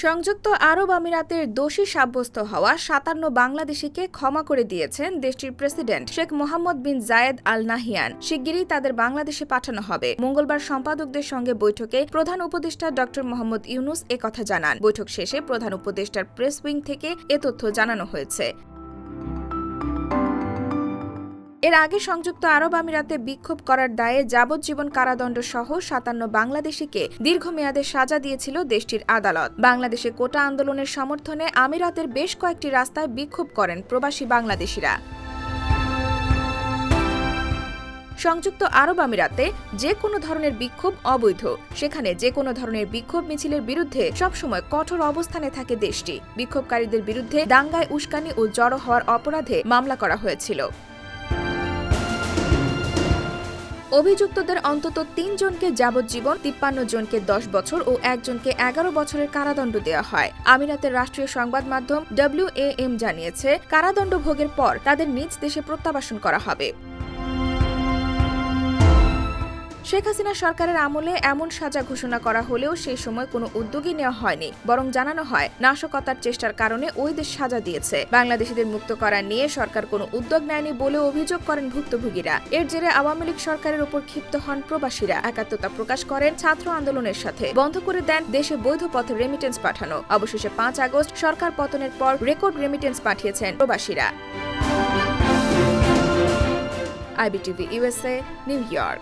সংযুক্ত আরব আমিরাতের দোষী সাব্যস্ত হওয়া ৫৭ বাংলাদেশিকে ক্ষমা করে দিয়েছেন দেশটির প্রেসিডেন্ট শেখ মোহাম্মদ বিন জায়েদ আল নাহিয়ান। শিগগিরই তাদের বাংলাদেশে পাঠানো হবে। মঙ্গলবার সম্পাদকদের সঙ্গে বৈঠকে প্রধান উপদেষ্টা ড মোহাম্মদ ইউনুস একথা জানান। বৈঠক শেষে প্রধান উপদেষ্টার প্রেস উইং থেকে এ তথ্য জানানো হয়েছে। এর আগে সংযুক্ত আরব আমিরাতে বিক্ষোভ করার দায়ে যাবজ্জীবন কারাদণ্ড সহ ৫৭ বাংলাদেশিকে দীর্ঘমেয়াদে সাজা দিয়েছিল দেশটির আদালত। বাংলাদেশে কোটা আন্দোলনের সমর্থনে আমিরাতের বেশ কয়েকটি রাস্তায় বিক্ষোভ করেন প্রবাসী বাংলাদেশিরা। সংযুক্ত আরব আমিরাতে যে কোনো ধরনের বিক্ষোভ অবৈধ। সেখানে যে কোনো ধরনের বিক্ষোভ মিছিলের বিরুদ্ধে সবসময় কঠোর অবস্থানে থাকে দেশটি। বিক্ষোভকারীদের বিরুদ্ধে দাঙ্গায় উস্কানি ও জড়ো হওয়ার অপরাধে মামলা করা হয়েছিল। অভিযুক্তদের অন্তত ৩ জনকে যাবজ্জীবন, ৫৩ জনকে ১০ বছর ও একজনকে ১১ বছরের কারাদণ্ড দেওয়া হয়। আমিরাতের রাষ্ট্রীয় সংবাদ মাধ্যম WAM জানিয়েছে, কারাদণ্ড ভোগের পর তাদের নিজ দেশে প্রত্যাবাসন করা হবে। শেখ হাসিনা সরকারের আমলে এমন সাজা ঘোষণা করা হলেও সেই সময় কোনো উদ্যোগই নেওয়া হয়নি, বরং জানানো হয় নাশকতার চেষ্টার কারণে ওই দেশ সাজা দিয়েছে। বাংলাদেশিদের মুক্ত করা নিয়ে সরকার কোনো উদ্যোগ নেয়নি বলে অভিযোগ করেন ভুক্তভোগীরা। এর জেরে আওয়ামী লীগ সরকারের উপর ক্ষিপ্ত হন প্রবাসীরা। একাত্মতা প্রকাশ করেন ছাত্র আন্দোলনের সাথে। বন্ধ করে দেন দেশে বৈধ পথে রেমিটেন্স পাঠানো। অবশেষে ৫ আগস্ট সরকার পতনের পর রেকর্ড রেমিটেন্স পাঠিয়েছেন প্রবাসীরা। IBTV USA, new York.